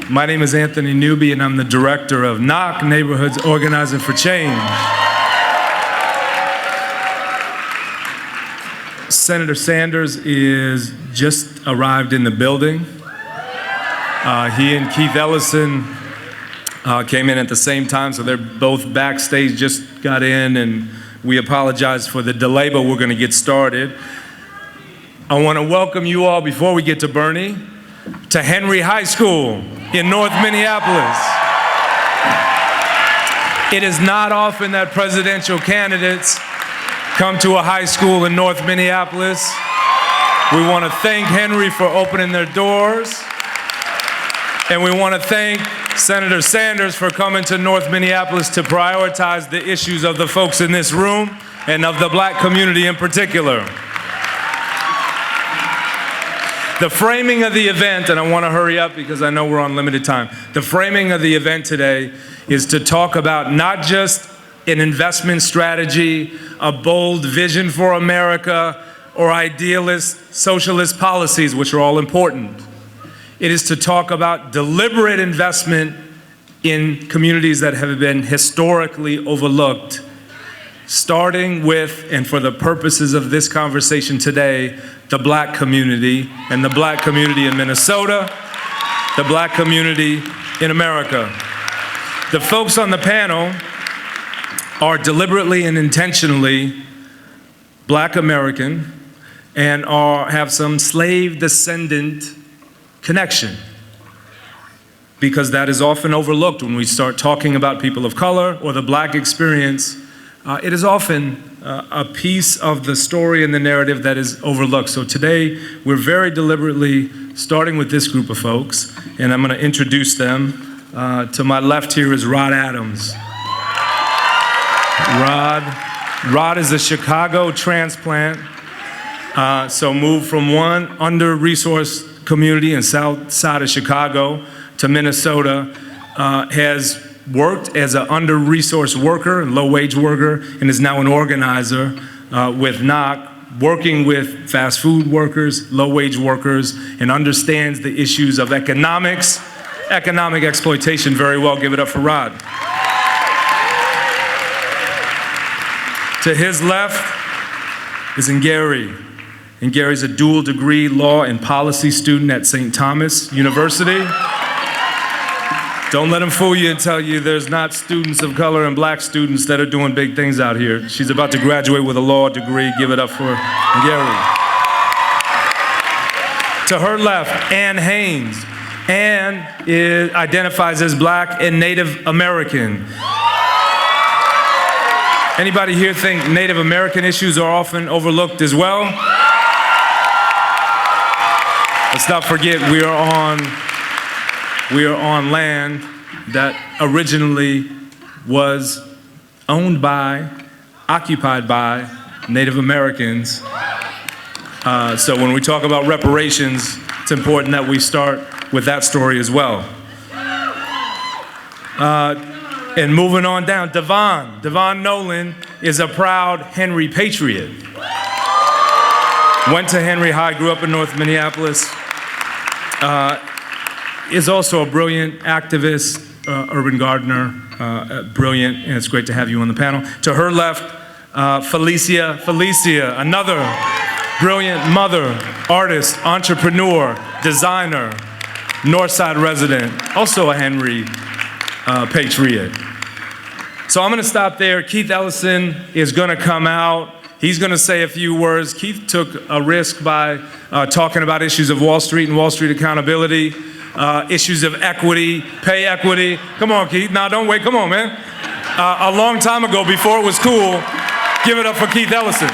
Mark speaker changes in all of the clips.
Speaker 1: My name is Anthony Newby, and I'm the director of NOC, Neighborhoods Organizing for Change. Senator Sanders is just arrived in the building. He and Keith Ellison came in at the same time, so they're both backstage, just got in, and we apologize for the delay, but we're gonna get started. I wanna welcome you all, before we get to Bernie, to Henry High School in North Minneapolis. It is not often that presidential candidates come to a high school in North Minneapolis. We want to thank Henry for opening their doors. And we want to thank Senator Sanders for coming to North Minneapolis to prioritize the issues of the folks in this room and of the Black community in particular. The framing of the event, and I want to hurry up because I know we're on limited time. The framing of the event today is to talk about not just an investment strategy, a bold vision for America, or idealist socialist policies, which are all important. It is to talk about deliberate investment in communities that have been historically overlooked, starting with, and for the purposes of this conversation today, the Black community, and the Black community in Minnesota, the Black community in America. The folks on the panel are deliberately and intentionally Black American and have some slave descendant connection, because that is often overlooked when we start talking about people of color or the Black experience. It is often a piece of the story and the narrative that is overlooked. So today, we're very deliberately starting with this group of folks, and I'm gonna introduce them. To my left here is Rod Adams. Rod is a Chicago transplant, so moved from one under-resourced community in south side of Chicago to Minnesota, has worked as an under-resourced worker and low-wage worker, and is now an organizer with NOC, working with fast food workers, low-wage workers, and understands the issues of economic exploitation very well. Give it up for Rod. To his left is Ngeri. Ngeri's a dual degree law and policy student at St. Thomas University. Don't let him fool you and tell you there's not students of color and Black students that are doing big things out here. She's about to graduate with a law degree. Give it up for Ngeri. To her left, Ann Haynes. Ann identifies as Black and Native American. Anybody here think Native American issues are often overlooked as well? Let's not forget we are on land that originally was owned by, occupied by Native Americans. So when we talk about reparations, it's important that we start with that story as well. And moving on down, Devon Nolan is a proud Henry patriot. Went to Henry High, grew up in North Minneapolis. Is also a brilliant activist, urban gardener, brilliant, and it's great to have you on the panel. To her left, Felicia, another brilliant mother, artist, entrepreneur, designer, Northside resident, also a Henry patriot. So I'm gonna stop there. Keith Ellison is gonna come out. He's gonna say a few words. Keith took a risk by talking about issues of Wall Street and Wall Street accountability, issues of equity, pay equity. Come on, Keith. Now, don't wait. Come on, man. A long time ago, before it was cool, give it up for Keith Ellison.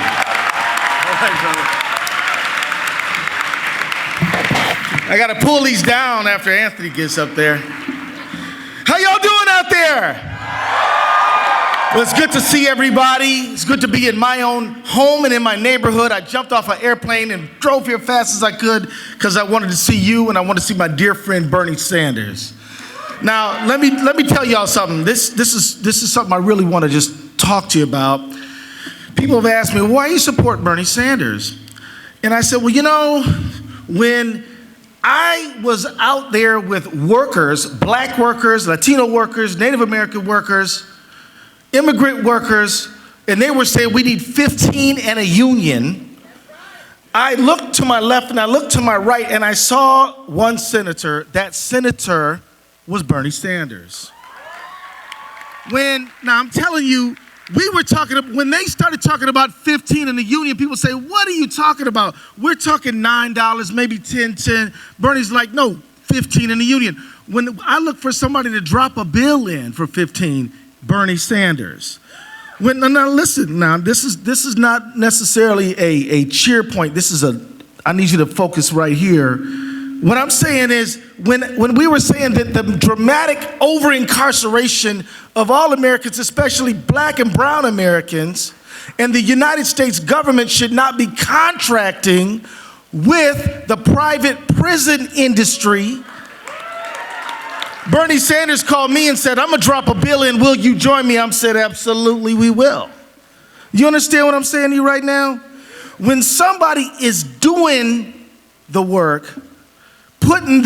Speaker 2: I got to pull these down after Anthony gets up there. How y'all doing out there? Well, it's good to see everybody. It's good to be in my own home and in my neighborhood. I jumped off an airplane and drove here fast as I could because I wanted to see you and I wanted to see my dear friend Bernie Sanders. Now, let me tell y'all something. This is something I really want to just talk to you about. People have asked me, why you support Bernie Sanders? And I said, well, you know, when I was out there with workers, black workers, Latino workers, Native American workers, immigrant workers, and they were saying we need 15 and a union. I looked to my left and I looked to my right and I saw one senator. That senator was Bernie Sanders. Now I'm telling you, when they started talking about 15 in the union, people say, what are you talking about? We're talking $9, maybe 10. Bernie's like, no, 15 in the union. When I look for somebody to drop a bill in for 15, Bernie Sanders. Now listen, this is not necessarily a cheer point. I need you to focus right here. What I'm saying is, when we were saying that the dramatic over-incarceration of all Americans, especially black and brown Americans, and the United States government should not be contracting with the private prison industry, Bernie Sanders called me and said, I'm gonna drop a bill in, will you join me? I said, absolutely, we will. You understand what I'm saying to you right now? When somebody is doing the work, putting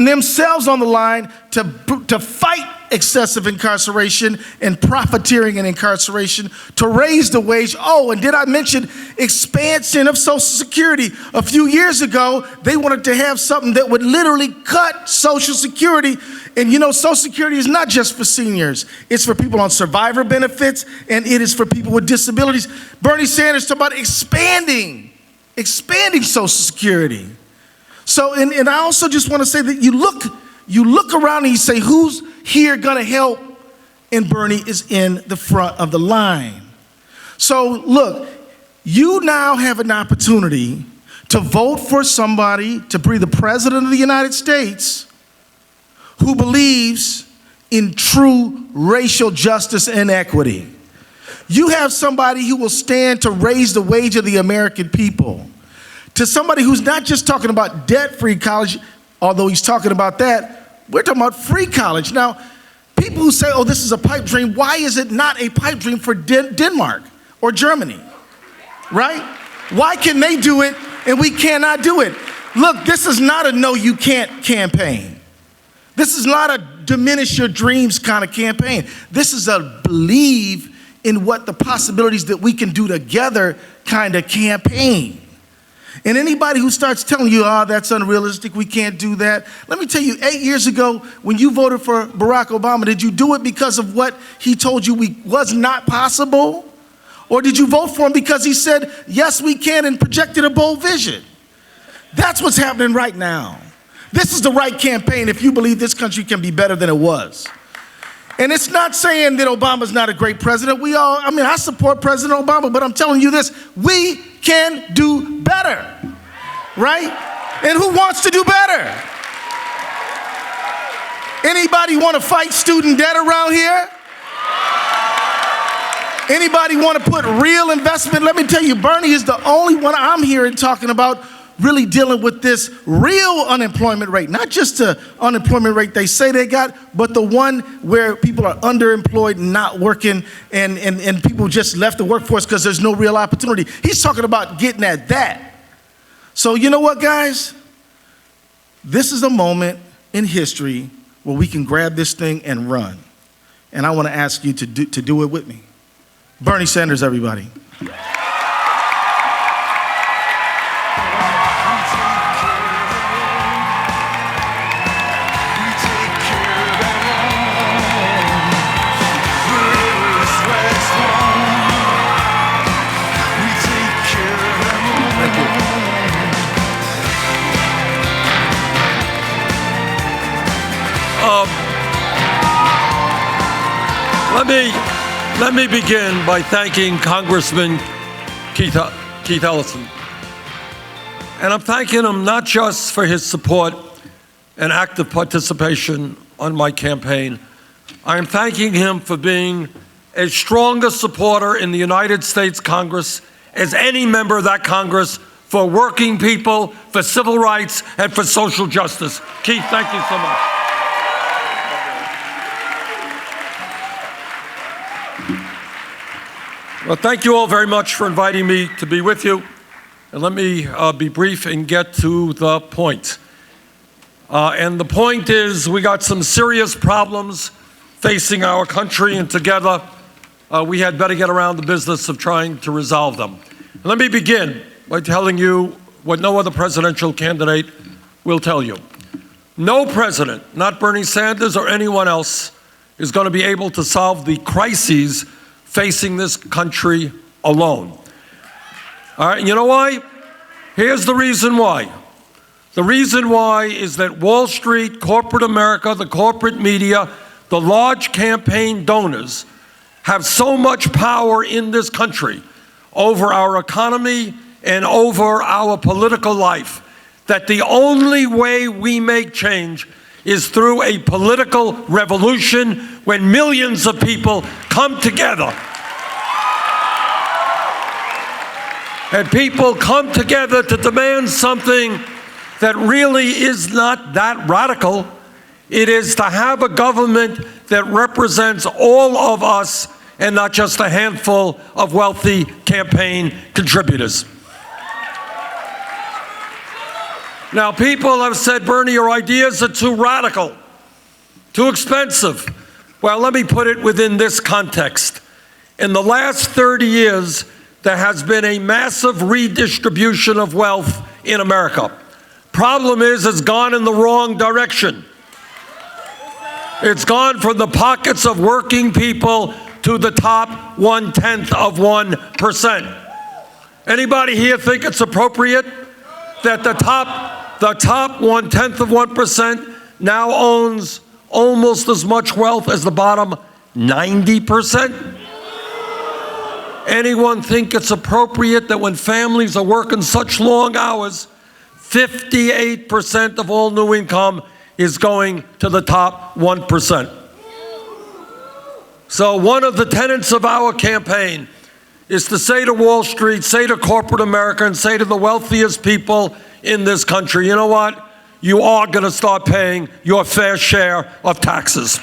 Speaker 2: themselves on the line to fight excessive incarceration and profiteering in incarceration, to raise the wage. Oh, and did I mention expansion of Social Security? A few years ago, they wanted to have something that would literally cut Social Security. And you know, Social Security is not just for seniors. It's for people on survivor benefits, and it is for people with disabilities. Bernie Sanders talked about expanding Social Security. So, and I also just want to say that you look around and you say, who's here gonna help? And Bernie is in the front of the line. So look, you now have an opportunity to vote for somebody to be the president of the United States who believes in true racial justice and equity. You have somebody who will stand to raise the wage of the American people. To somebody who's not just talking about debt-free college, although he's talking about that, we're talking about free college. Now, people who say, oh, this is a pipe dream, why is it not a pipe dream for Denmark or Germany, right? Why can they do it and we cannot do it? Look, this is not a no, you can't campaign. This is not a diminish your dreams kind of campaign. This is a believe in what the possibilities that we can do together kind of campaign. And anybody who starts telling you, oh, that's unrealistic, we can't do that. Let me tell you, 8 years ago, when you voted for Barack Obama, did you do it because of what he told you was not possible? Or did you vote for him because he said, yes, we can, and projected a bold vision? That's what's happening right now. This is the right campaign if you believe this country can be better than it was. And it's not saying that Obama's not a great president. I support President Obama, but I'm telling you this, we can do better, right? And who wants to do better? Anybody want to fight student debt around here? Anybody want to put real investment? Let me tell you, Bernie is the only one I'm hearing talking about really dealing with this real unemployment rate, not just the unemployment rate they say they got, but the one where people are underemployed, not working, and people just left the workforce because there's no real opportunity. He's talking about getting at that. So you know what, guys? This is a moment in history where we can grab this thing and run. And I want to ask you to do it with me. Bernie Sanders, everybody.
Speaker 3: Let me begin by thanking Congressman Keith Ellison. And I'm thanking him not just for his support and active participation on my campaign. I am thanking him for being as strong a supporter in the United States Congress as any member of that Congress for working people, for civil rights, and for social justice. Keith, thank you so much. Well, thank you all very much for inviting me to be with you. And let me be brief and get to the point. And the point is, we got some serious problems facing our country, and together we had better get around the business of trying to resolve them. Let me begin by telling you what no other presidential candidate will tell you. No president, not Bernie Sanders or anyone else, is going to be able to solve the crises facing this country alone. All right, and you know why? Here's the reason why. The reason why is that Wall Street, corporate America, the corporate media, the large campaign donors have so much power in this country over our economy and over our political life that the only way we make change is through a political revolution when millions of people come together. And people come together to demand something that really is not that radical. It is to have a government that represents all of us and not just a handful of wealthy campaign contributors. Now, people have said, Bernie, your ideas are too radical, too expensive. Well, let me put it within this context. In the last 30 years, there has been a massive redistribution of wealth in America. Problem is, it's gone in the wrong direction. It's gone from the pockets of working people to the top 0.1%. Anybody here think it's appropriate that the top 0.1% now owns almost as much wealth as the bottom 90%? Anyone think it's appropriate that when families are working such long hours, 58% of all new income is going to the top 1%? So one of the tenets of our campaign is to say to Wall Street, say to corporate America, and say to the wealthiest people in this country, you know what? You are going to start paying your fair share of taxes.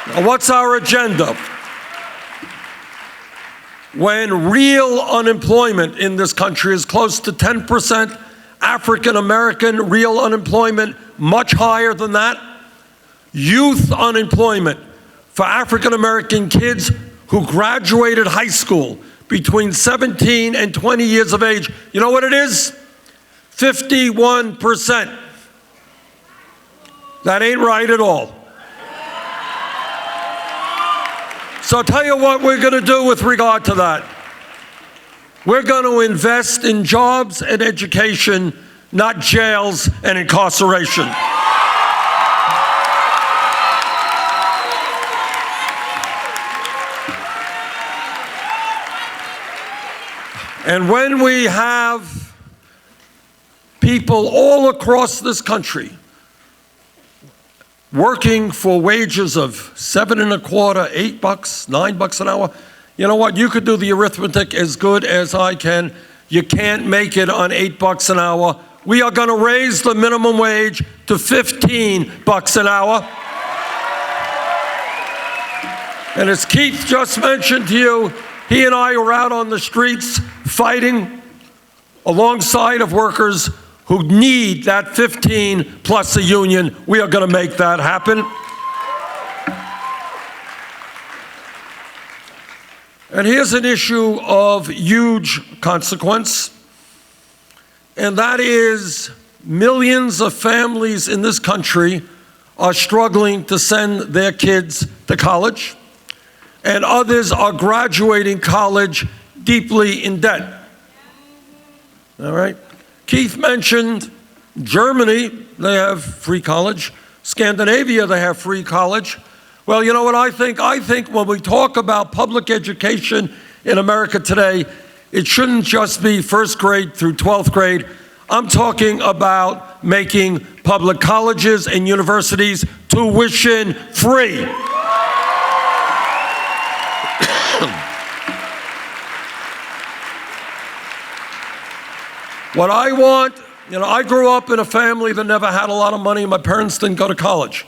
Speaker 3: Now, what's our agenda? When real unemployment in this country is close to 10%, African American real unemployment much higher than that, youth unemployment for African American kids who graduated high school between 17 and 20 years of age, you know what it is? 51%. That ain't right at all. So I'll tell you what we're going to do with regard to that. We're going to invest in jobs and education, not jails and incarceration. And when we have people all across this country working for wages of $7.25, $8, $9 an hour, you know what? You could do the arithmetic as good as I can. You can't make it on $8 an hour. We are going to raise the minimum wage to $15 an hour. And as Keith just mentioned to you, he and I were out on the streets fighting alongside of workers who need that 15 plus a union. We are going to make that happen. And here's an issue of huge consequence, and that is millions of families in this country are struggling to send their kids to college, and others are graduating college deeply in debt. All right? Keith mentioned Germany, they have free college. Scandinavia, they have free college. Well, you know what I think? I think when we talk about public education in America today, it shouldn't just be first grade through 12th grade. I'm talking about making public colleges and universities tuition free. What I want, I grew up in a family that never had a lot of money. My parents didn't go to college.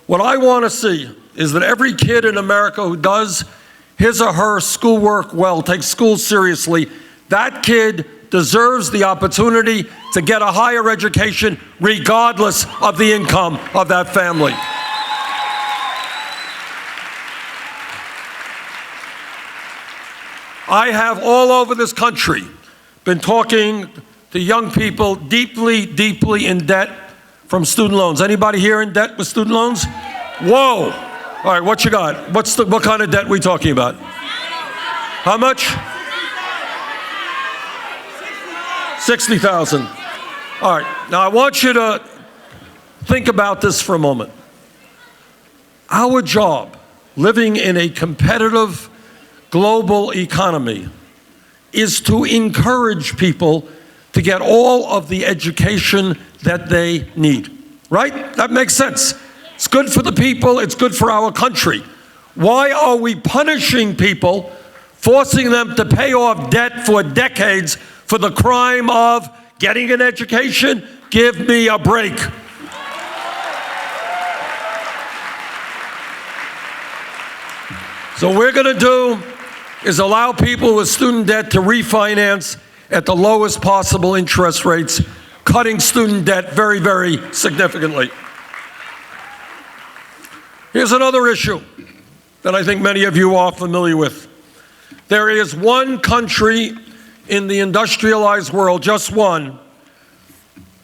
Speaker 3: What I want to see is that every kid in America who does his or her schoolwork well, takes school seriously, that kid deserves the opportunity to get a higher education regardless of the income of that family. I have all over this country been talking to young people deeply, deeply in debt from student loans. Anybody here in debt with student loans? Whoa. All right, what you got? What kind of debt we talking about? How much? 60,000. All right, now I want you to think about this for a moment. Our job, living in a competitive global economy, is to encourage people to get all of the education that they need, right? That makes sense. It's good for the people, it's good for our country. Why are we punishing people, forcing them to pay off debt for decades for the crime of getting an education? Give me a break. So what we're going to do is allow people with student debt to refinance at the lowest possible interest rates, cutting student debt very, very significantly. Here's another issue that I think many of you are familiar with. There is one country in the industrialized world, just one,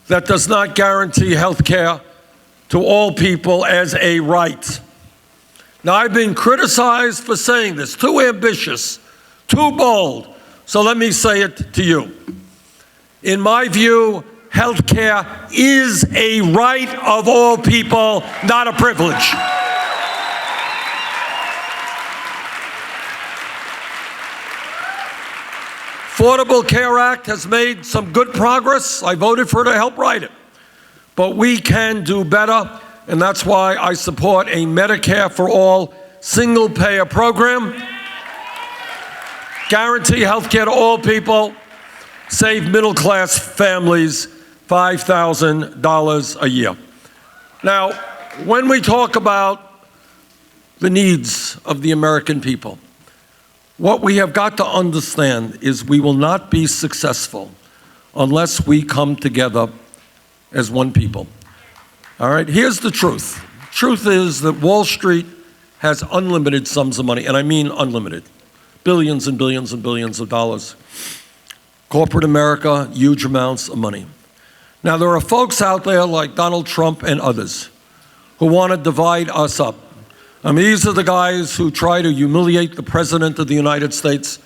Speaker 3: that does not guarantee health care to all people as a right. Now, I've been criticized for saying this, too ambitious, too bold, so let me say it to you. In my view, health care is a right of all people, not a privilege. Affordable Care Act has made some good progress. I voted for it to help write it. But we can do better, and that's why I support a Medicare for All single-payer program. Guarantee health care to all people, save middle-class families $5,000 a year. Now, when we talk about the needs of the American people, what we have got to understand is we will not be successful unless we come together as one people. All right, here's the truth. Truth is that Wall Street has unlimited sums of money, and I mean unlimited. Billions and billions and billions of dollars. Corporate America, huge amounts of money. Now, there are folks out there like Donald Trump and others who want to divide us up. I mean, these are the guys who try to humiliate the President of the United States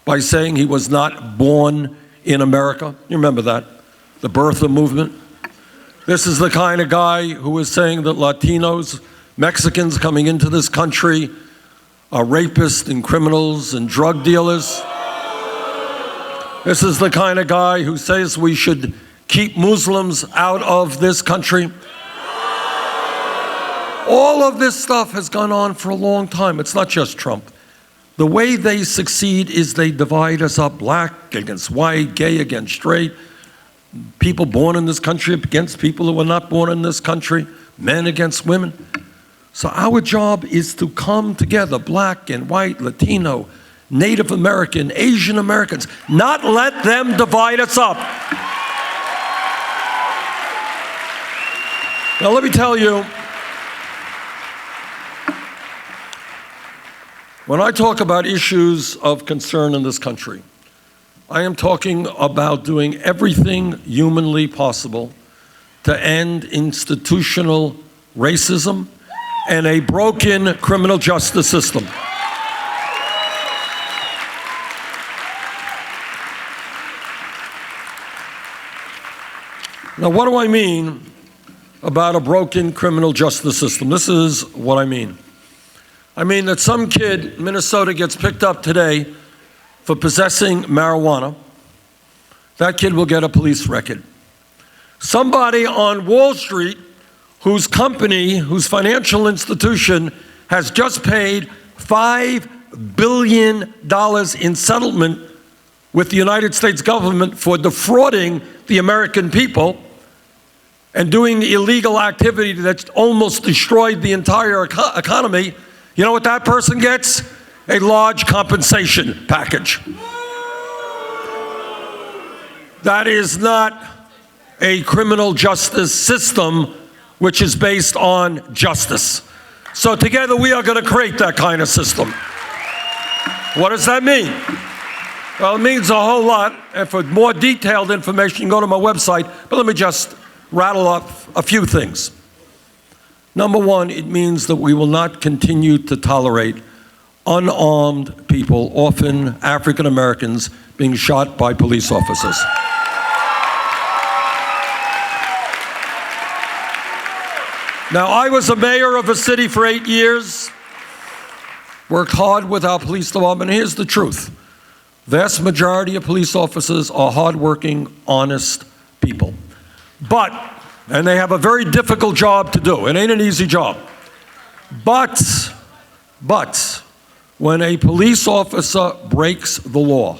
Speaker 3: by saying he was not born in America. You remember that, the birther movement? This is the kind of guy who is saying that Latinos, Mexicans coming into this country are rapists and criminals and drug dealers. This is the kind of guy who says we should keep Muslims out of this country. All of this stuff has gone on for a long time. It's not just Trump. The way they succeed is they divide us up, black against white, gay against straight, people born in this country against people who were not born in this country, men against women. So our job is to come together, black and white, Latino, Native American, Asian Americans, not let them divide us up. Now let me tell you, when I talk about issues of concern in this country, I am talking about doing everything humanly possible to end institutional racism and a broken criminal justice system. Now, what do I mean about a broken criminal justice system? This is what I mean. I mean that some kid in Minnesota gets picked up today for possessing marijuana. That kid will get a police record. Somebody on Wall Street whose company, whose financial institution has just paid $5 billion in settlement with the United States government for defrauding the American people and doing illegal activity that's almost destroyed the entire economy. You know what that person gets? A large compensation package. That is not a criminal justice system which is based on justice. So together we are going to create that kind of system. What does that mean? Well, it means a whole lot, and for more detailed information, you can go to my website, but let me just rattle off a few things. Number one, it means that we will not continue to tolerate unarmed people, often African Americans, being shot by police officers. Now, I was a mayor of a city for 8 years, worked hard with our police department. Here's the truth. Vast majority of police officers are hardworking, honest people. And they have a very difficult job to do. It ain't an easy job. But, when a police officer breaks the law,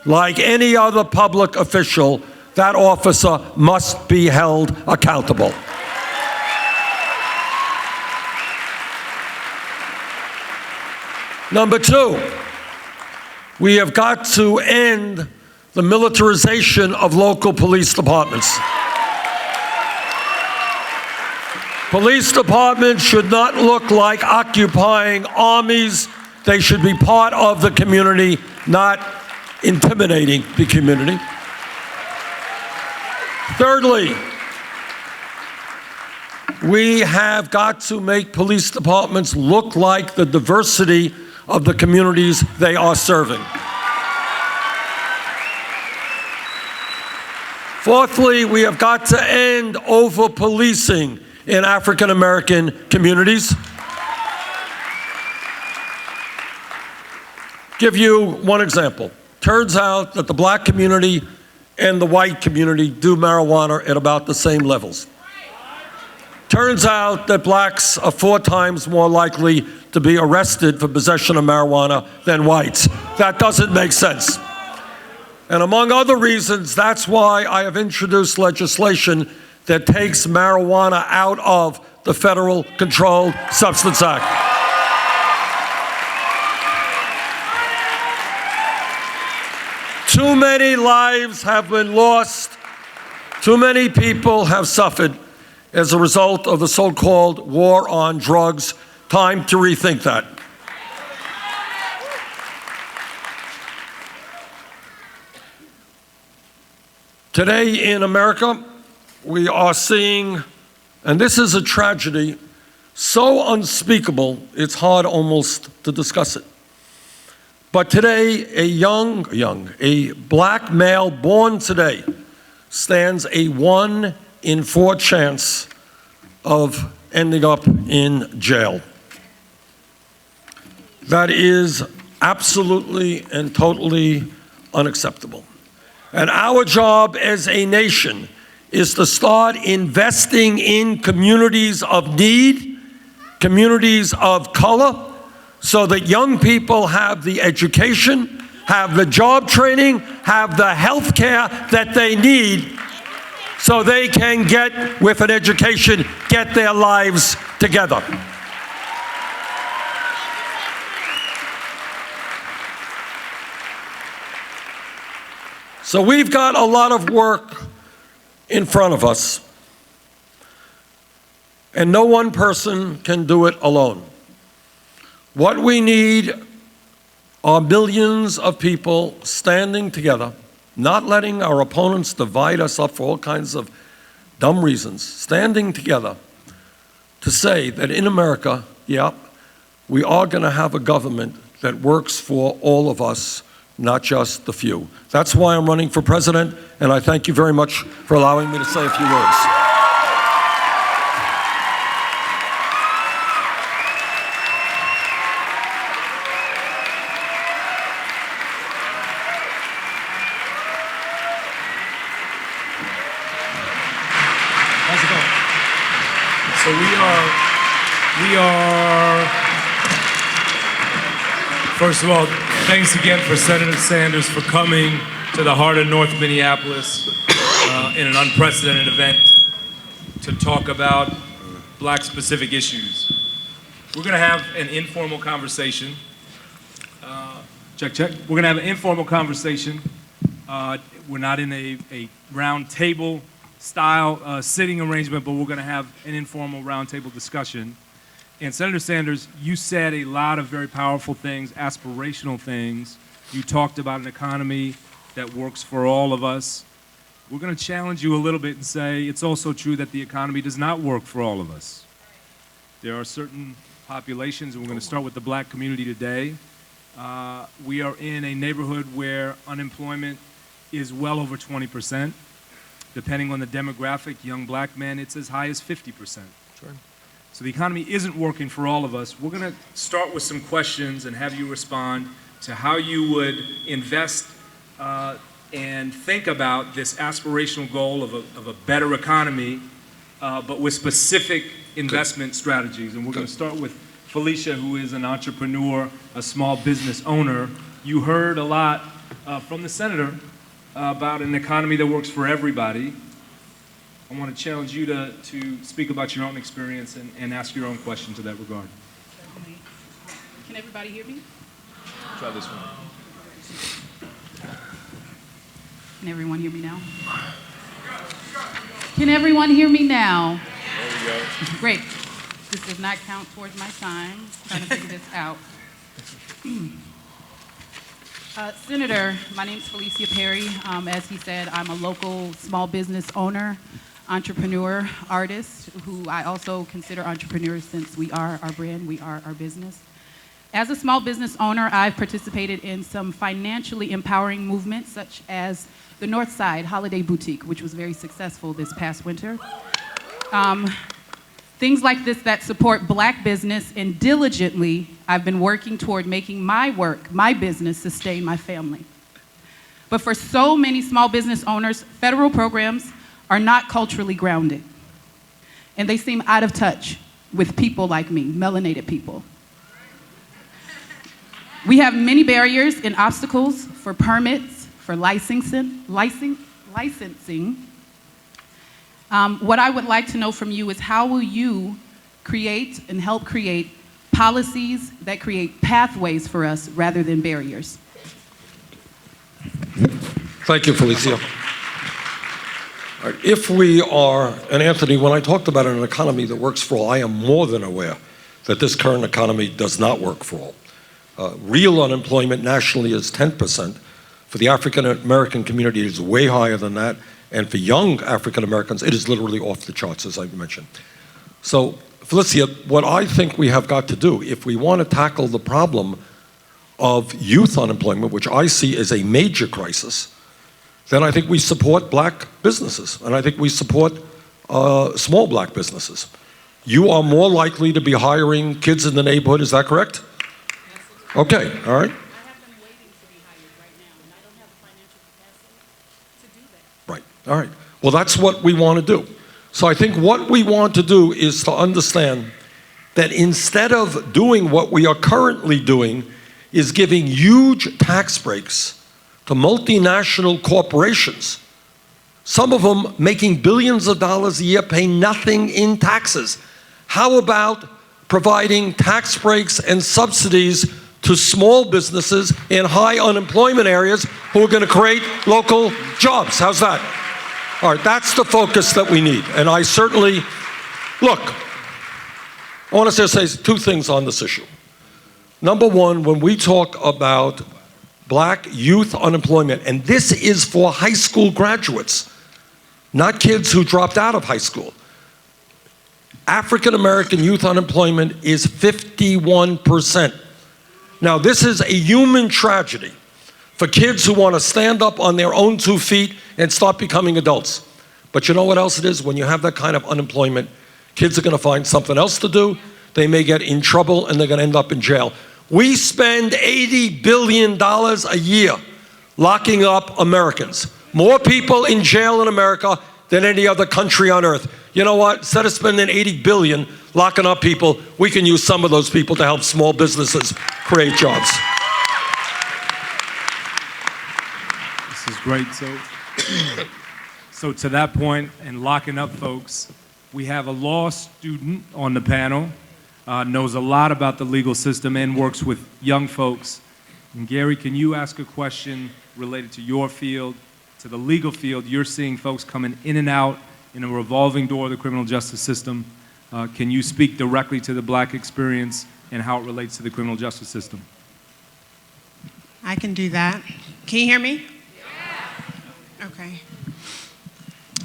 Speaker 3: like any other public official, that officer must be held accountable. Number two, we have got to end the militarization of local police departments. Police departments should not look like occupying armies. They should be part of the community, not intimidating the community. Thirdly, we have got to make police departments look like the diversity of the communities they are serving. Fourthly, we have got to end over-policing in African American communities. Give you one example. Turns out that the black community and the white community do marijuana at about the same levels. Turns out that blacks are 4 times more likely to be arrested for possession of marijuana than whites. That doesn't make sense. And among other reasons, that's why I have introduced legislation that takes marijuana out of the Federal Controlled Substance Act. Too many lives have been lost. Too many people have suffered as a result of the so-called war on drugs. Time to rethink that. Today in America, we are seeing, and this is a tragedy so unspeakable, it's hard almost to discuss it. But today, a black male born today stands a 1 in 4 chance of ending up in jail. That is absolutely and totally unacceptable. And our job as a nation is to start investing in communities of need, communities of color, so that young people have the education, have the job training, have the health care that they need, so they can get, with an education, get their lives together. So we've got a lot of work in front of us, and no one person can do it alone. What we need are millions of people standing together, not letting our opponents divide us up for all kinds of dumb reasons, standing together to say that in America, we are going to have a government that works for all of us, not just the few. That's why I'm running for president, and I thank you very much for allowing me to say a few words.
Speaker 1: How's it going? So we are, first of all, thanks again for Senator Sanders for coming to the heart of North Minneapolis in an unprecedented event to talk about black-specific issues. We're going to have an informal conversation. Check. We're going to have an informal conversation We're not in a round table style sitting arrangement, but we're going to have an informal round table discussion. And Senator Sanders, you said a lot of very powerful things, aspirational things. You talked about an economy that works for all of us. We're going to challenge you a little bit and say it's also true that the economy does not work for all of us. There are certain populations, and we're going to start with the black community today. We are in a neighborhood where unemployment is well over 20%. Depending on the demographic, young black men, it's as high as 50%.
Speaker 3: Sure.
Speaker 1: So the economy isn't working for all of us. We're going to start with some questions and have you respond to how you would invest and think about this aspirational goal of a better economy, but with specific investment strategies. And we're going to start with Felicia, who is an entrepreneur, a small business owner. You heard a lot from the senator about an economy that works for everybody. I want to challenge you to speak about your own experience and ask your own question to that regard.
Speaker 4: Can everybody hear me?
Speaker 1: Try this one.
Speaker 4: Can everyone hear me now? Can everyone hear me now?
Speaker 1: There we go.
Speaker 4: Great. This does not count towards my time. I'm trying to figure this out. Senator, my name is Felicia Perry. As he said, I'm a local small business owner, entrepreneur, artist, who I also consider entrepreneurs since we are our brand, we are our business. As a small business owner, I've participated in some financially empowering movements, such as the Northside Holiday Boutique, which was very successful this past winter. Things like this that support black business, and diligently, I've been working toward making my work, my business, sustain my family. But for so many small business owners, federal programs are not culturally grounded, and they seem out of touch with people like me, melanated people. We have many barriers and obstacles for permits, for licensing. What I would like to know from you is how will you create and help create policies that create pathways for us rather than barriers?
Speaker 3: Thank you, Felicia. All right, if we are, and Anthony, when I talked about an economy that works for all, I am more than aware that this current economy does not work for all. Real unemployment nationally is 10%. For the African American community, it is way higher than that. And for young African Americans, it is literally off the charts, as I mentioned. So, Felicia, what I think we have got to do, if we want to tackle the problem of youth unemployment, which I see as a major crisis, then I think we support black businesses, and I think we support small black businesses. You are more likely to be hiring kids in the neighborhood, is that correct? Okay, all right.
Speaker 4: I have them waiting to be hired right now, and I don't have the financial capacity to do that.
Speaker 3: Right, all right. Well, that's what we want to do. So I think what we want to do is to understand that instead of doing what we are currently doing, is giving huge tax breaks to multinational corporations, some of them making billions of dollars a year, pay nothing in taxes. How about providing tax breaks and subsidies to small businesses in high unemployment areas who are going to create local jobs? How's that? All right, that's the focus that we need. And I certainly, look, I want to say two things on this issue. Number one, when we talk about black youth unemployment, and this is for high school graduates, not kids who dropped out of high school. African American youth unemployment is 51%. Now, this is a human tragedy for kids who want to stand up on their own 2 feet and start becoming adults. But you know what else it is? When you have that kind of unemployment, kids are going to find something else to do. They may get in trouble and they're going to end up in jail. We spend $80 billion a year locking up Americans. More people in jail in America than any other country on earth. You know what? Instead of spending $80 billion locking up people, we can use some of those people to help small businesses create jobs.
Speaker 1: This is great. So to that point, and locking up folks, we have a law student on the panel, knows a lot about the legal system and works with young folks. And Gary, can you ask a question related to your field, to the legal field. You're seeing folks coming in and out in a revolving door of the criminal justice system. Can you speak directly to the Black experience and how it relates to the criminal justice system?
Speaker 5: I can do that. Can you hear me? Yeah. Okay.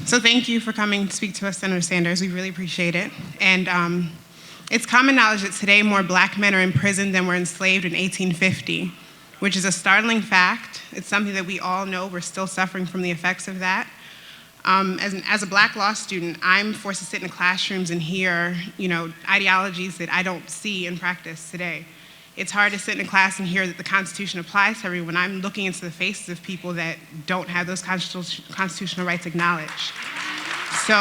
Speaker 5: So thank you for coming to speak to us, Senator Sanders. We really appreciate it. And it's common knowledge that today more Black men are in prison than were enslaved in 1850, which is a startling fact. It's something that we all know. We're still suffering from the effects of that. As a Black law student, I'm forced to sit in classrooms and hear, ideologies that I don't see in practice today. It's hard to sit in a class and hear that the Constitution applies to everyone. I'm looking into the faces of people that don't have those constitutional rights acknowledged. So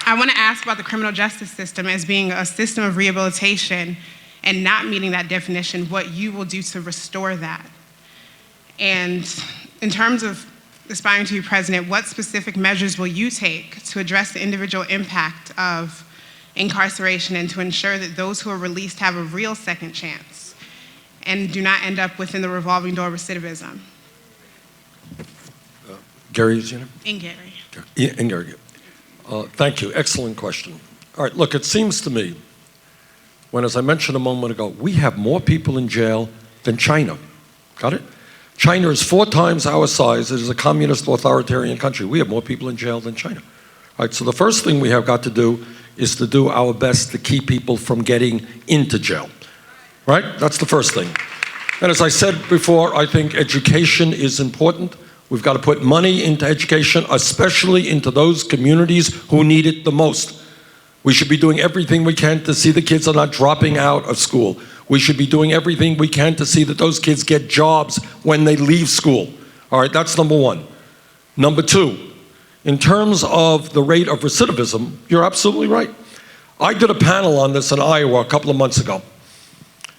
Speaker 5: I want to ask about the criminal justice system as being a system of rehabilitation and not meeting that definition, what you will do to restore that. And in terms of aspiring to be president, what specific measures will you take to address the individual impact of incarceration and to ensure that those who are released have a real second chance and do not end up within the revolving door of recidivism?
Speaker 3: Gary, is your name?
Speaker 5: In Gary.
Speaker 3: In Gary. Thank you. Excellent question. All right, look, it seems to me, when, as I mentioned a moment ago, we have more people in jail than China. Got it? China is 4 times our size. It is a communist authoritarian country. We have more people in jail than China. All right, so the first thing we have got to do is to do our best to keep people from getting into jail. Right? That's the first thing. And as I said before, I think education is important. We've got to put money into education, especially into those communities who need it the most. We should be doing everything we can to see the kids are not dropping out of school. We should be doing everything we can to see that those kids get jobs when they leave school. All right, that's number one. Number two, in terms of the rate of recidivism, you're absolutely right. I did a panel on this in Iowa a couple of months ago.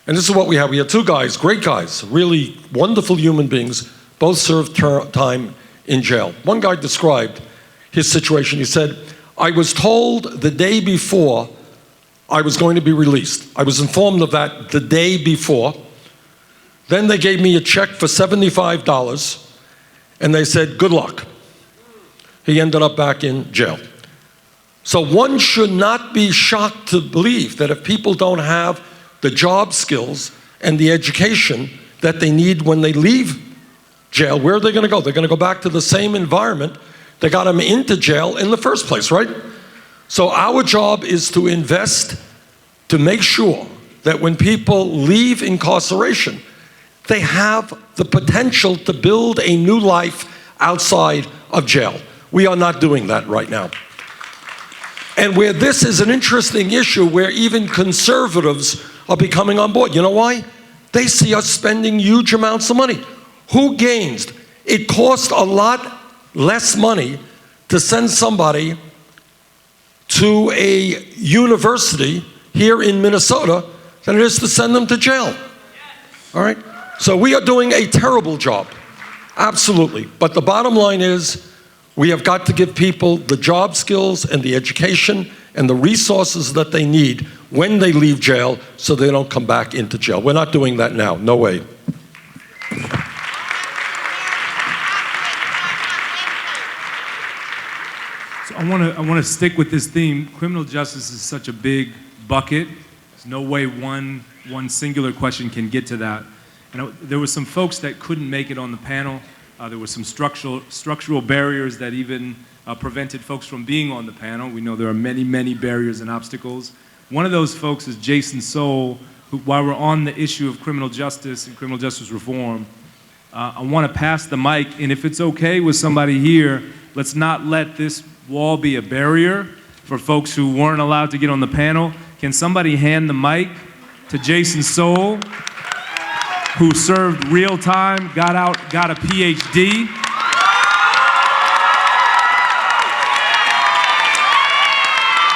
Speaker 3: And this is what we had. We had 2 guys, great guys, really wonderful human beings, both served time in jail. One guy described his situation. He said, I was told the day before I was going to be released. I was informed of that the day before. Then they gave me a check for $75, and they said, good luck. He ended up back in jail. So one should not be shocked to believe that if people don't have the job skills and the education that they need when they leave jail, where are they going to go? They're going to go back to the same environment that got them into jail in the first place, right? So our job is to invest to make sure that when people leave incarceration, they have the potential to build a new life outside of jail. We are not doing that right now. And where this is an interesting issue, where even conservatives are becoming on board. You know why? They see us spending huge amounts of money. Who gains? It costs a lot less money to send somebody to a university here in Minnesota than it is to send them to jail. All right? So we are doing a terrible job. Absolutely. But the bottom line is, we have got to give people the job skills and the education and the resources that they need when they leave jail so they don't come back into jail. We're not doing that now. No way.
Speaker 1: So I want to stick with this theme. Criminal justice is such a big bucket. There's no way one singular question can get to that. And there were some folks that couldn't make it on the panel. There were some structural barriers that even prevented folks from being on the panel. We know there are many, many barriers and obstacles. One of those folks is Jason Soul, who, while we're on the issue of criminal justice and criminal justice reform, I want to pass the mic, and if it's okay with somebody here, let's not let this wall be a barrier for folks who weren't allowed to get on the panel. Can somebody hand the mic to Jason Soul, who served real time, got out, got a PhD.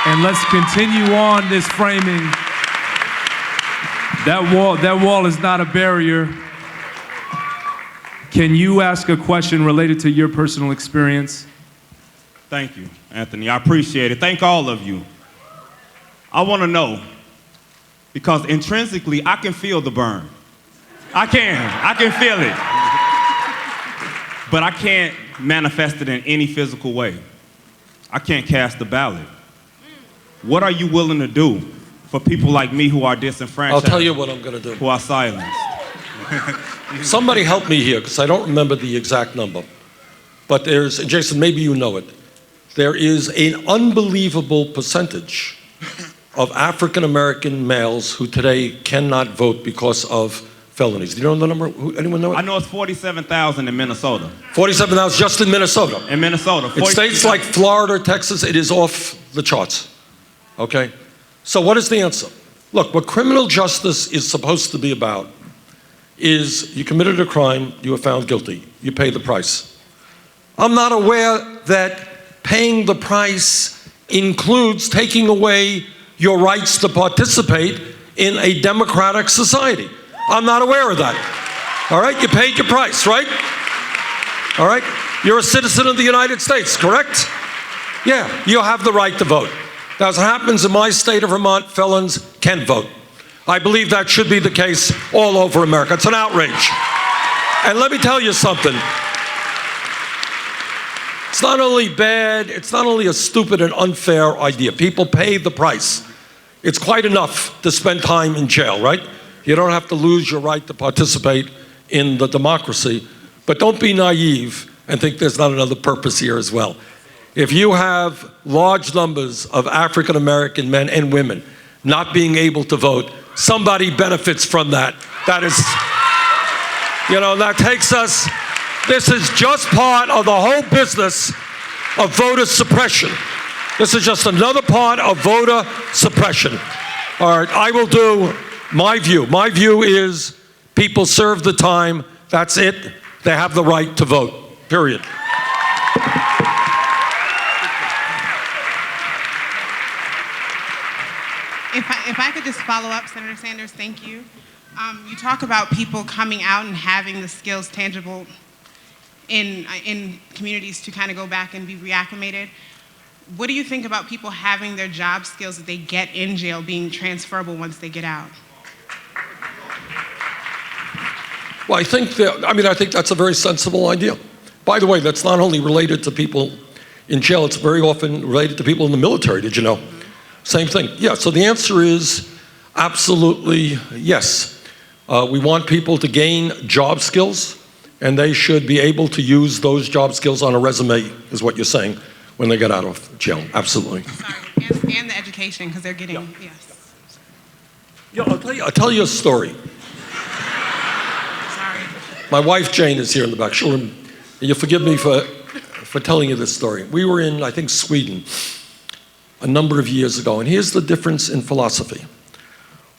Speaker 1: And let's continue on this framing. That wall is not a barrier. Can you ask a question related to your personal experience?
Speaker 6: Thank you, Anthony. I appreciate it. Thank all of you. I want to know, because intrinsically, I can feel the burn. I can feel it. but I can't manifest it in any physical way. I can't cast a ballot. What are you willing to do for people like me who are disenfranchised?
Speaker 3: I'll tell you what I'm going to do.
Speaker 6: Who are silenced?
Speaker 3: Somebody help me here, because I don't remember the exact number. But there's, Jason, maybe you know it. There is an unbelievable percentage of African-American males who today cannot vote because of felonies. Do you know the number? Anyone know it?
Speaker 6: I know it's 47,000 in Minnesota.
Speaker 3: 47,000 just in Minnesota.
Speaker 6: In Minnesota.
Speaker 3: In states like Florida, Texas, it is off the charts. Okay? So what is the answer? Look, what criminal justice is supposed to be about is you committed a crime, you were found guilty, you pay the price. I'm not aware that paying the price includes taking away your rights to participate in a democratic society. I'm not aware of that. All right, you paid your price, right? All right, you're a citizen of the United States, correct? Yeah, you have the right to vote. As happens in my state of Vermont, felons can vote. I believe that should be the case all over America. It's an outrage. And let me tell you something. It's not only bad, it's not only a stupid and unfair idea. People pay the price. It's quite enough to spend time in jail, right? You don't have to lose your right to participate in the democracy. But don't be naive and think there's not another purpose here as well. If you have large numbers of African American men and women not being able to vote, somebody benefits from that. That is, that takes us, this is just part of the whole business of voter suppression. This is just another part of voter suppression. All right, I will do my view. My view is people serve the time, that's it. They have the right to vote, period.
Speaker 5: If I could just follow up, Senator Sanders, thank you. You talk about people coming out and having the skills tangible in communities to kind of go back and be reacclimated. What do you think about people having their job skills that they get in jail being transferable once they get out?
Speaker 3: Well, I think that's a very sensible idea. By the way, that's not only related to people in jail, it's very often related to people in the military, did you know? Same thing. Yeah, so the answer is absolutely yes. We want people to gain job skills, and they should be able to use those job skills on a resume, is what you're saying, when they get out of jail. Absolutely.
Speaker 5: Sorry, and the education, because they're getting, yes.
Speaker 3: Yeah, I'll tell you a story.
Speaker 5: Sorry.
Speaker 3: My wife, Jane, is here in the back. You'll forgive me for telling you this story. We were in, I think, Sweden a number of years ago, and here's the difference in philosophy.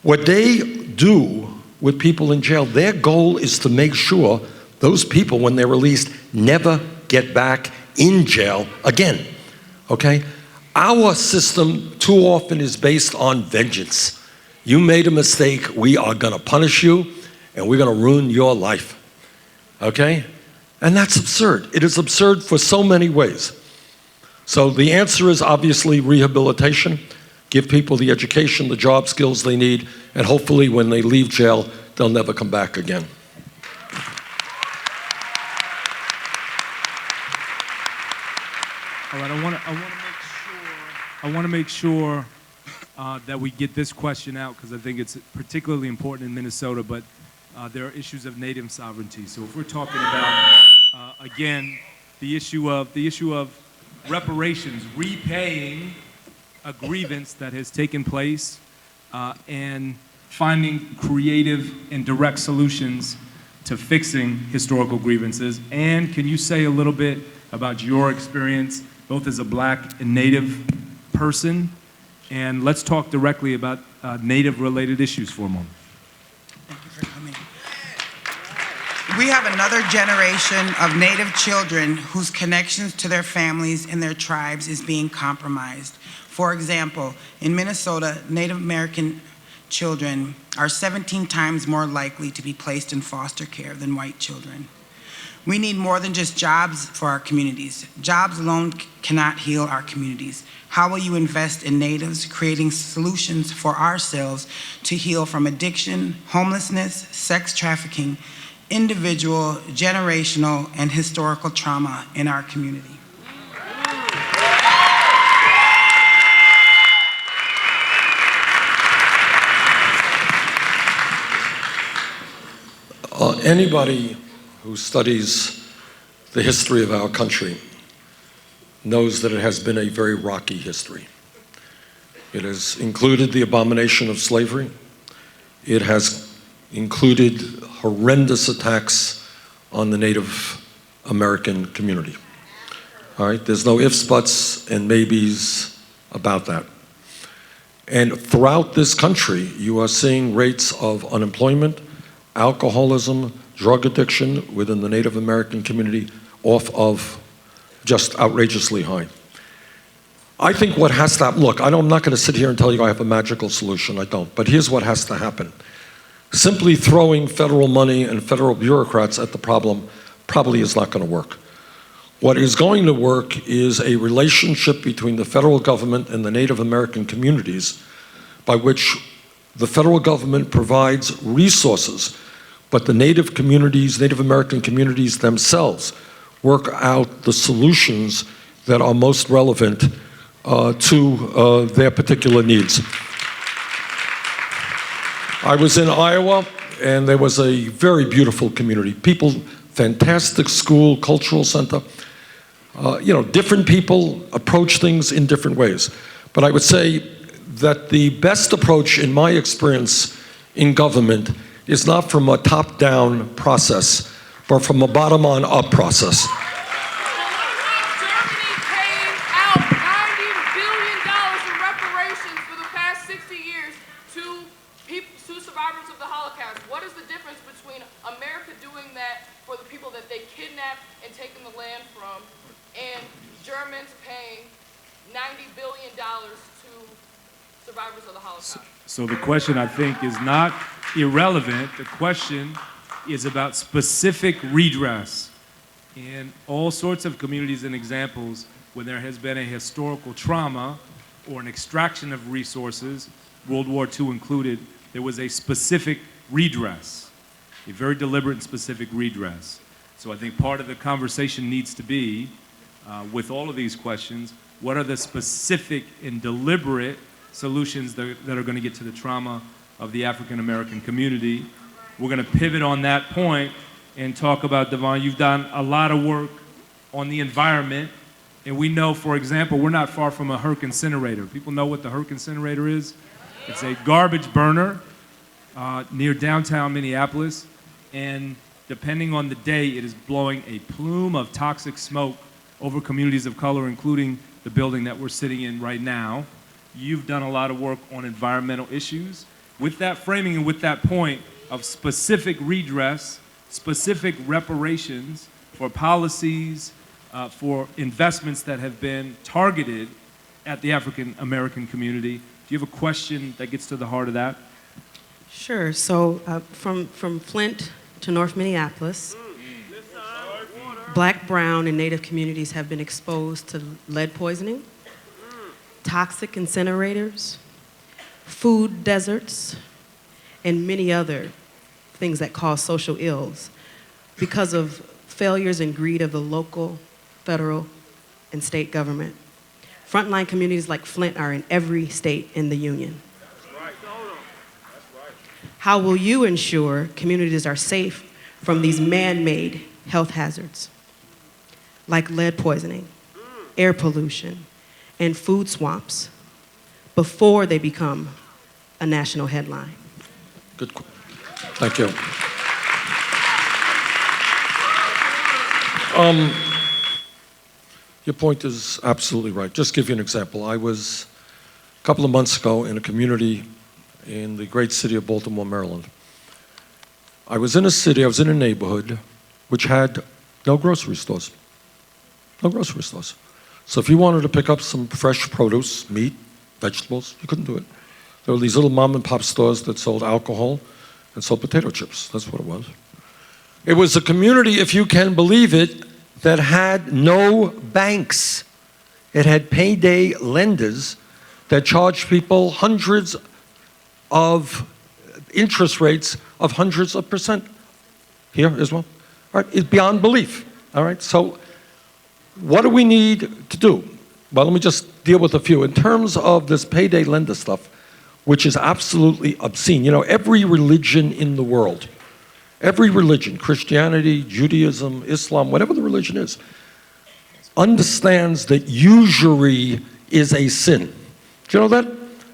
Speaker 3: What they do with people in jail, their goal is to make sure those people, when they're released, never get back in jail again, okay? Our system too often is based on vengeance. You made a mistake, we are gonna punish you, and we're gonna ruin your life, okay? And that's absurd. It is absurd for so many ways. So the answer is obviously rehabilitation. Give people the education, the job skills they need, and hopefully when they leave jail, they'll never come back again.
Speaker 1: All right, I want to make sure that we get this question out, because I think it's particularly important in Minnesota, but there are issues of native sovereignty. So if we're talking about, again, the issue of reparations, repaying a grievance that has taken place, and finding creative and direct solutions to fixing historical grievances. And can you say a little bit about your experience, both as a Black and Native person? And let's talk directly about Native-related issues for a moment.
Speaker 7: Thank you for coming. We have another generation of Native children whose connections to their families and their tribes is being compromised. For example, in Minnesota, Native American children are 17 times more likely to be placed in foster care than white children. We need more than just jobs for our communities. Jobs alone cannot heal our communities. How will you invest in Natives, creating solutions for ourselves to heal from addiction, homelessness, sex trafficking, individual, generational, and historical trauma in our community.
Speaker 3: Anybody who studies the history of our country knows that it has been a very rocky history. It has included the abomination of slavery. It has included horrendous attacks on the Native American community. All right, there's no ifs, buts, and maybes about that. And throughout this country, you are seeing rates of unemployment, alcoholism, drug addiction within the Native American community off of just outrageously high. I think what has to happen, look, I'm not going to sit here and tell you I have a magical solution, I don't, but here's what has to happen. Simply throwing federal money and federal bureaucrats at the problem probably is not going to work. What is going to work is a relationship between the federal government and the Native American communities by which the federal government provides resources, but the Native communities, Native American communities themselves work out the solutions that are most relevant to their particular needs. I was in Iowa, and there was a very beautiful community. People, fantastic school, cultural center. Different people approach things in different ways. But I would say that the best approach, in my experience in government, is not from a top-down process, but from a bottom-on-up process.
Speaker 8: Germany paid out $90 billion in reparations for the past 60 years to survivors of the Holocaust. What is the difference between America doing that for the people that they kidnapped and taken the land from, and Germans paying $90 billion to survivors of the Holocaust?
Speaker 1: So the question, I think, is not irrelevant. The question is about specific redress. In all sorts of communities and examples, when there has been a historical trauma or an extraction of resources, World War II included, there was a specific redress, a very deliberate and specific redress. So I think part of the conversation needs to be, with all of these questions, what are the specific and deliberate solutions that are going to get to the trauma of the African American community? We're going to pivot on that point and talk about, Devon, you've done a lot of work on the environment, and we know, for example, we're not far from a Herc incinerator. People know what the Herc incinerator is? It's a garbage burner near downtown Minneapolis, and depending on the day, it is blowing a plume of toxic smoke over communities of color, including the building that we're sitting in right now. You've done a lot of work on environmental issues. With that framing and with that point of specific redress, specific reparations for policies, for investments that have been targeted at the African American community, do you have a question that gets to the heart of that?
Speaker 9: Sure. So from Flint to North Minneapolis, Black, brown, and Native communities have been exposed to lead poisoning, toxic incinerators, food deserts, and many other things that cause social ills because of failures and greed of the local, federal, and state government. Frontline communities like Flint are in every state in the union. How will you ensure communities are safe from these man-made health hazards like lead poisoning, air pollution, and food swamps before they become a national headline?
Speaker 3: Good. Thank you. Your point is absolutely right. Just give you an example. I was a couple of months ago in a community in the great city of Baltimore, Maryland. I was in a neighborhood which had no grocery stores. No grocery stores. So if you wanted to pick up some fresh produce, meat, vegetables, you couldn't do it. There were these little mom and pop stores that sold alcohol and sold potato chips. That's what it was. It was a community, if you can believe it, that had no banks. It had payday lenders that charged people hundreds of interest rates of hundreds of percent. here as well? All right, it's beyond belief. All right, so what do we need to do? Well, let me just deal with a few. In terms of this payday lender stuff, which is absolutely obscene. You know, every religion in the world, every religion, Christianity, Judaism, Islam, whatever the religion is, understands that usury is a sin. Do you know that?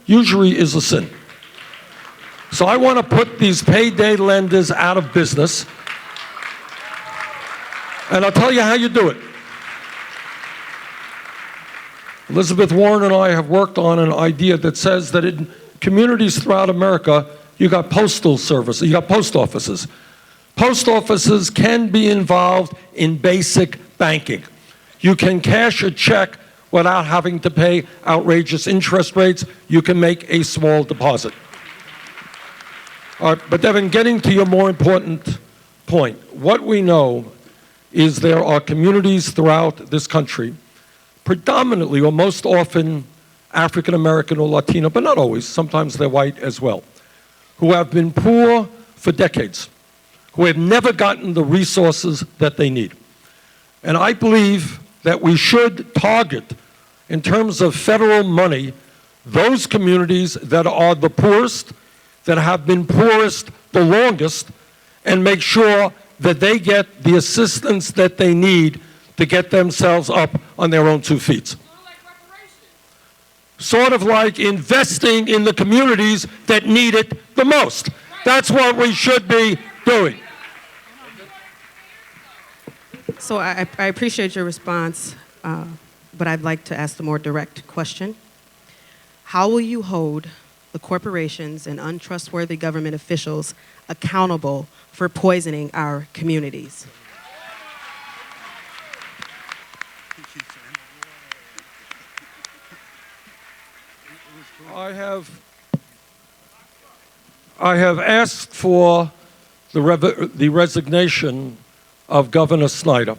Speaker 3: Usury is a sin. So I want to put these payday lenders out of business. And I'll tell you how you do it. Elizabeth Warren and I have worked on an idea that says that in communities throughout America, you got postal service, you got post offices. Post offices can be involved in basic banking. You can cash a check without having to pay outrageous interest rates. You can make a small deposit. All right, but Devin, getting to your more important point, what we know is there are communities throughout this country, predominantly or most often African American or Latino, but not always, sometimes they're white as well, who have been poor for decades, who have never gotten the resources that they need. And I believe that we should target, in terms of federal money, those communities that are the poorest, that have been poorest the longest, and make sure that they get the assistance that they need to get themselves up on their own 2 feet. Sort of like investing in the communities that need it the most. That's what we should be doing.
Speaker 9: So I appreciate your response, but I'd like to ask the more direct question. How will you hold the corporations and untrustworthy government officials accountable for poisoning our communities?
Speaker 3: I have asked for the resignation of Governor Snyder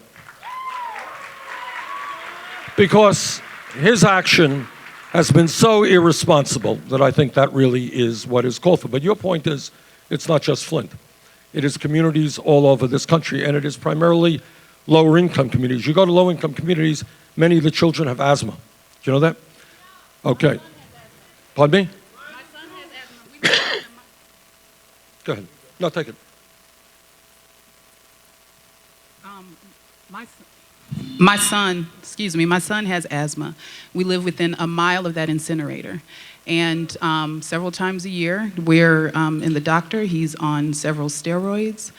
Speaker 3: because his action has been so irresponsible that I think that really is what is called for. But your point is, it's not just Flint. It is communities all over this country, and it is primarily lower income communities. You go to low income communities, many of the children have asthma. Do you know that? Okay. Pardon me?
Speaker 4: My son has asthma.
Speaker 3: Go ahead. No, take it.
Speaker 4: My son has asthma. We live within a mile of that incinerator. And several times a year, we're in the doctor. He's on several steroids.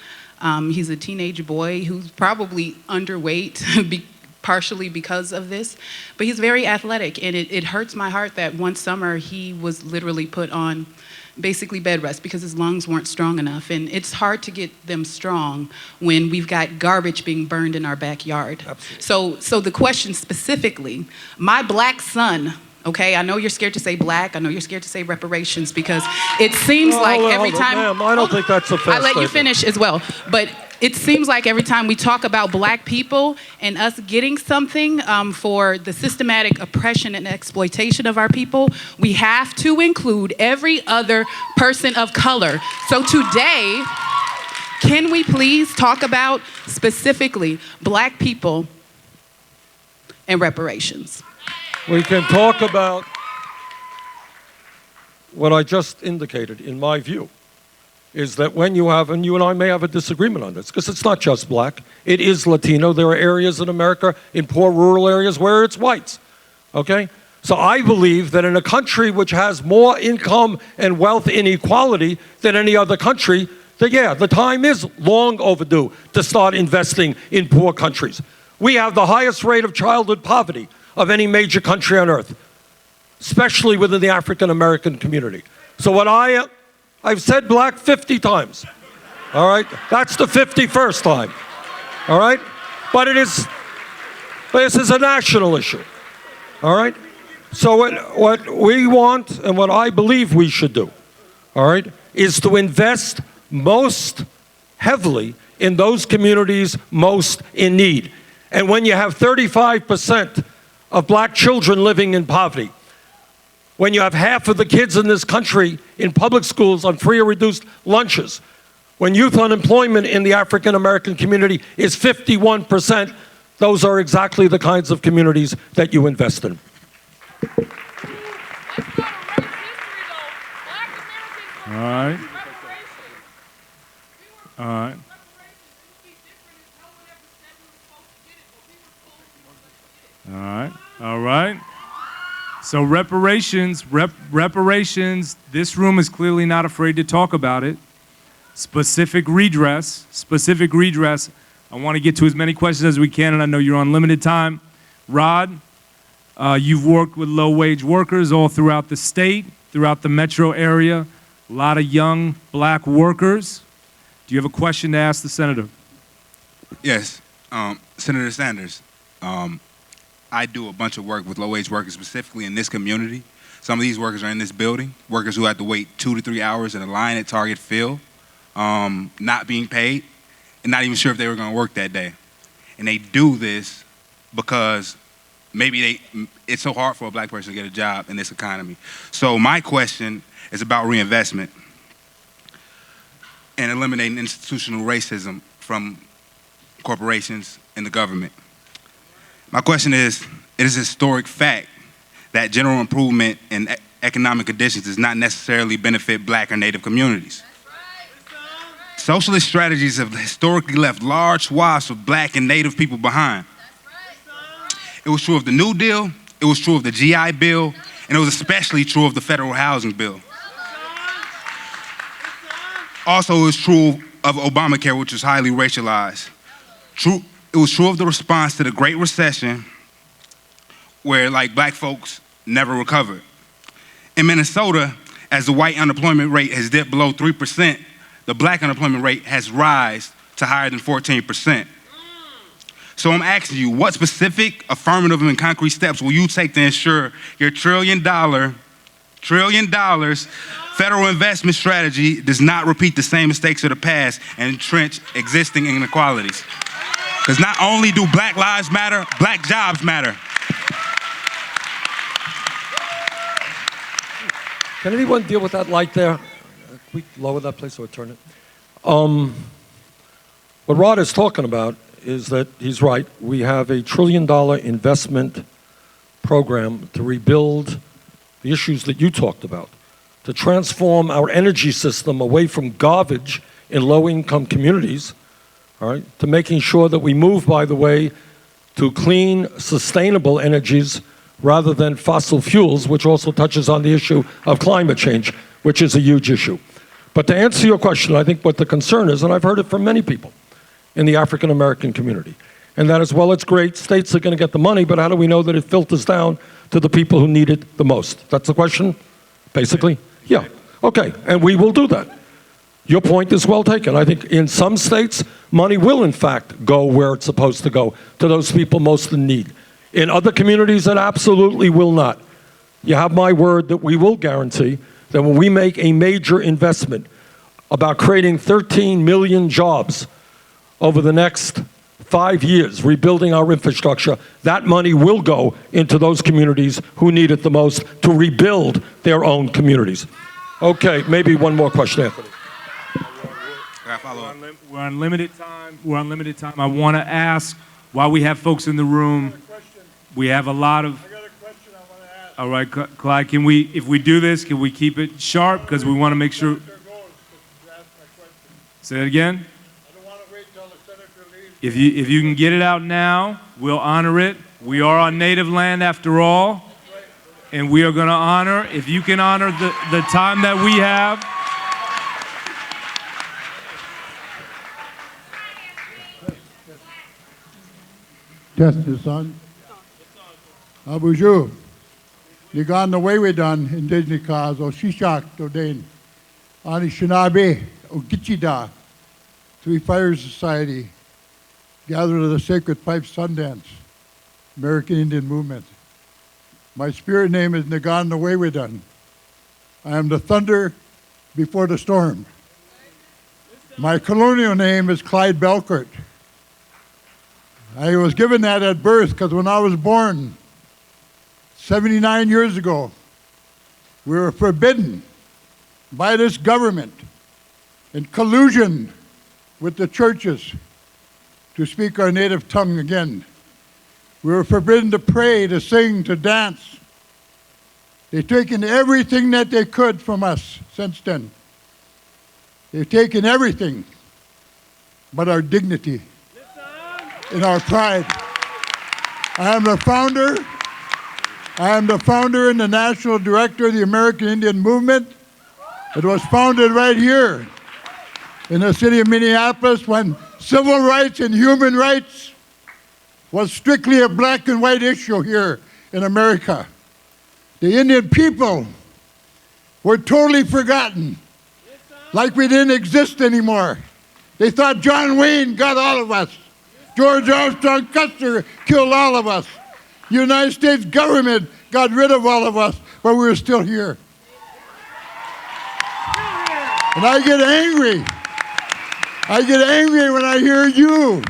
Speaker 4: He's a teenage boy who's probably underweight partially because of this. But he's very athletic, and it hurts my heart that one summer he was literally put on basically bed rest because his lungs weren't strong enough. And it's hard to get them strong when we've got garbage being burned in our backyard. Absolutely. So the question specifically, my black son, okay, I know you're scared to say black, I know you're scared to say reparations because it seems like every time—
Speaker 3: Ma'am, I don't think that's a fair
Speaker 4: I'll let you
Speaker 3: statement.
Speaker 4: finish as well. But it seems like every time we talk about black people and us getting something for the systematic oppression and exploitation of our people, we have to include every other person of color. So today, can we please talk about specifically black people and reparations?
Speaker 3: We can talk about what I just indicated, in my view, is that when you have, and you and I may have a disagreement on this, because it's not just black, it is Latino. There are areas in America, in poor rural areas, where it's whites, okay? So I believe that in a country which has more income and wealth inequality than any other country, that yeah, the time is long overdue to start investing in poor countries. We have the highest rate of childhood poverty of any major country on earth, especially within the African American community. So what I've said black 50 times, all right? That's the 51st time, all right? But this is a national issue, all right? So what we want and what I believe we should do, all right, is to invest most heavily in those communities most in need. And when you have 35% of black children living in poverty, when you have half of the kids in this country in public schools on free or reduced lunches, When youth unemployment in the African American community is 51%, those are exactly the kinds of communities that you invest in.
Speaker 8: Let's go to race history, though. Black Americans were
Speaker 1: All right.
Speaker 8: reparations. We were
Speaker 1: All right.
Speaker 8: reparations. It would be different if no one ever said we were supposed to get it, but we were told we were supposed to get it.
Speaker 1: All right. So reparations, this room is clearly not afraid to talk about it. Specific redress. I want to get to as many questions as we can, and I know you're on limited time. Rod, you've worked with low-wage workers all throughout the state, throughout the metro area, a lot of young black workers. Do you have a question to ask the senator?
Speaker 10: Yes, Senator Sanders. I do a bunch of work with low-wage workers, specifically in this community. Some of these workers are in this building, workers who had to wait 2 to 3 hours in a line at Target Field, not being paid, and not even sure if they were going to work that day. And they do this because maybe it's so hard for a black person to get a job in this economy. So my question is about reinvestment and eliminating institutional racism from corporations and the government. My question is, it is a historic fact that general improvement in economic conditions does not necessarily benefit black or native communities. Socialist strategies have historically left large swaths of black and native people behind. It was true of the New Deal, it was true of the GI Bill, and it was especially true of the Federal Housing Bill. Also, it was true of Obamacare, which was highly racialized. It was true of the response to the Great Recession, where black folks never recovered. In Minnesota, as the white unemployment rate has dipped below 3%, the black unemployment rate has risen to higher than 14%. So I'm asking you, what specific affirmative and concrete steps will you take to ensure your $1 trillion federal investment strategy does not repeat the same mistakes of the past and entrench existing inequalities? Because not only do black lives matter, black jobs matter.
Speaker 3: Can anyone deal with that light there? Can we lower that, please, or turn it? What Rod is talking about is that he's right. We have a $1 trillion investment program to rebuild the issues that you talked about, to transform our energy system away from garbage in low-income communities, all right, to making sure that we move, by the way, to clean, sustainable energies rather than fossil fuels, which also touches on the issue of climate change, which is a huge issue. But to answer your question, I think what the concern is, and I've heard it from many people in the African American community, and that is, well, it's great, states are going to get the money, but how do we know that it filters down to the people who need it the most? That's the question, basically? Yeah, okay, and we will do that. Your point is well taken. I think in some states, money will in fact go where it's supposed to go, to those people most in need. In other communities, it absolutely will not. You have my word that we will guarantee that when we make a major investment about creating 13 million jobs over the next 5 years, rebuilding our infrastructure, that money will go into those communities who need it the most to rebuild their own communities. Okay, maybe one more question, Anthony.
Speaker 1: We're on limited time. I want to ask, while we have folks in the room, we have a lot of...
Speaker 11: I got a question I want to ask.
Speaker 1: All right, Clyde, if we do this, can we keep it sharp? Because we want to make sure... Say it again?
Speaker 11: I don't want to wait till the senator leaves.
Speaker 1: If you can get it out now, we'll honor it. We are on native land after all, and we are going to honor. If you can honor the time that we have.
Speaker 11: Justice, son. Bonjour. You gone the way we done indigenous cause, o Shishak, o Dane, Anishinaabe, o Gitchida, Three Fires Society, Gather to the Sacred Pipe Sundance, American Indian Movement. My spirit name is Nagan the way we done. I am the thunder before the storm. My colonial name is Clyde Belcourt. I was given that at birth because when I was born, 79 years ago, we were forbidden by this government in collusion with the churches to speak our native tongue again. We were forbidden to pray, to sing, to dance. They've taken everything that they could from us since then. They've taken everything but our dignity and our pride. I am the founder and the national director of the American Indian Movement. It was founded right here in the city of Minneapolis when civil rights and human rights was strictly a black and white issue here in America. The Indian people were totally forgotten, like we didn't exist anymore. They thought John Wayne got all of us. George Armstrong Custer killed all of us. The United States government got rid of all of us, but we were still here. And I get angry. I get angry when I hear you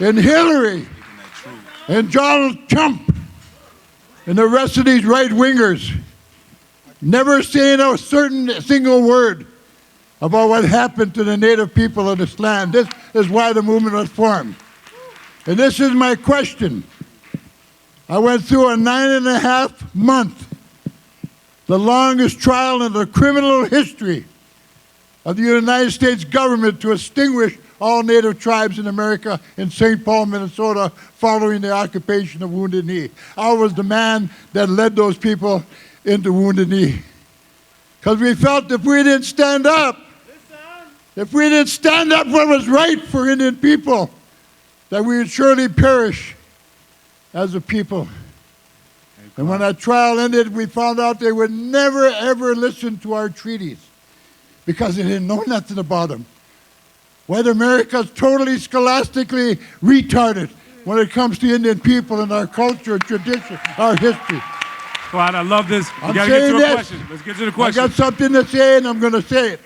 Speaker 11: and Hillary and Donald Trump and the rest of these right-wingers never saying a single word about what happened to the native people of this land. This is why the movement was formed. And this is my question. I went through a 9.5 month, the longest trial in the criminal history of the United States government to extinguish all native tribes in America in St. Paul, Minnesota, following the occupation of Wounded Knee. I was the man that led those people into Wounded Knee. Because we felt if we didn't stand up, if we didn't stand up what was right for Indian people, that we would surely perish as a people. And when that trial ended, we found out they would never, ever listen to our treaties because they didn't know nothing about them. White America's totally scholastically retarded when it comes to Indian people and our culture, tradition, our history.
Speaker 1: Clyde, I love this. We got to get to a question. Let's get to the question.
Speaker 11: I got something to say, and I'm going to say it.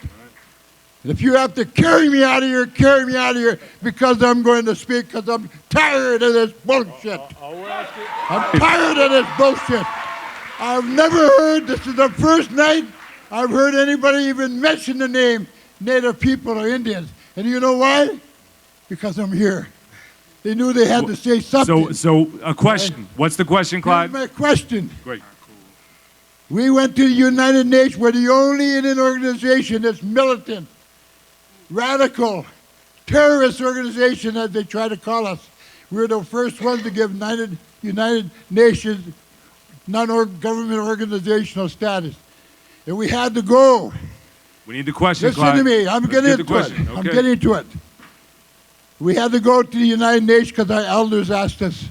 Speaker 11: And if you have to carry me out of here, carry me out of here, because I'm going to speak, because I'm tired of this bullshit. I'm tired of this bullshit. I've never heard, this is the first night I've heard anybody even mention the name Native people or Indians. And you know why? Because I'm here. They knew they had to say something.
Speaker 1: So a question. What's the question, Clyde?
Speaker 11: Here's my question.
Speaker 1: Great.
Speaker 11: We went to the United Nations. We're the only Indian organization that's militant, radical, terrorist organization, as they try to call us. We're the first ones to give United Nations non-government organizational status. And we had to go.
Speaker 1: We need the question,
Speaker 11: Listen
Speaker 1: Clyde.
Speaker 11: to me. I'm getting into it.
Speaker 1: Okay.
Speaker 11: I'm getting to it. We had to go to the United Nations because our elders asked us.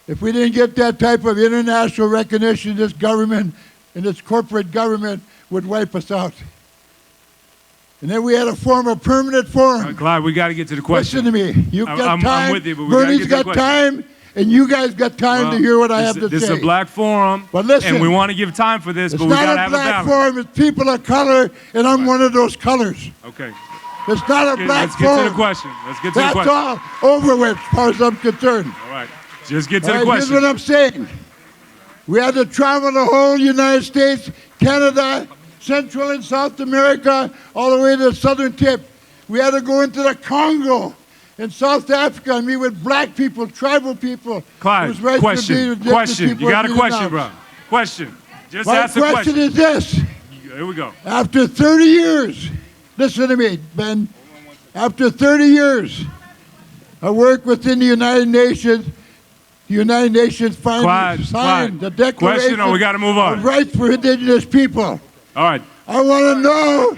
Speaker 11: If we didn't get that type of international recognition, this government and this corporate government would wipe us out. And then we had to form a permanent forum.
Speaker 1: Clyde, we got to get to the question.
Speaker 11: Listen to me. You've got time.
Speaker 1: I'm with you, but we got to
Speaker 11: Bernie's
Speaker 1: get to the
Speaker 11: got
Speaker 1: question.
Speaker 11: time, and you guys got time to hear what I have to say.
Speaker 1: This is a black forum,
Speaker 11: but listen,
Speaker 1: and we want to give time for this, but we got to have a balance.
Speaker 11: It's not a black forum. It's people of color, and I'm one of those colors.
Speaker 1: Okay.
Speaker 11: It's not a black forum.
Speaker 1: Let's get to the question. Let's get to the question.
Speaker 11: That's all over with, as far as I'm concerned.
Speaker 1: All right. Just get to the question.
Speaker 11: Here's what I'm saying. We had to travel the whole United States, Canada, Central and South America, all the way to the southern tip. We had to go into the Congo in South Africa and meet with black people, tribal people.
Speaker 1: Clyde, question. You got a question, bro. Question. Just ask the question.
Speaker 11: My question is this.
Speaker 1: Here we go.
Speaker 11: After 30 years, listen to me, Ben. After 30 years, I work within the United Nations. The United Nations finally signed the Declaration
Speaker 1: we got to move on.
Speaker 11: of Rights for Indigenous People.
Speaker 1: All right.
Speaker 11: I want to know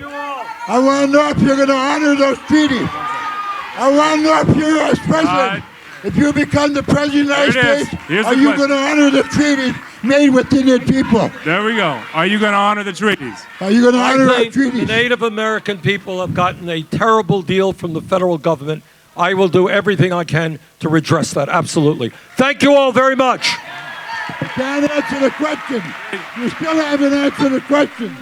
Speaker 11: if you're going to honor those treaties. I want to know if you're, as president, if you become the president of the United States, are you going to honor the treaties made with Indian people?
Speaker 1: There we go. Are you going to honor the treaties?
Speaker 11: Are you going to honor our treaties?
Speaker 3: The Native American people have gotten a terrible deal from the federal government. I will do everything I can to redress that, absolutely. Thank you all very much.
Speaker 11: You can't answer the question. You still haven't answered the question.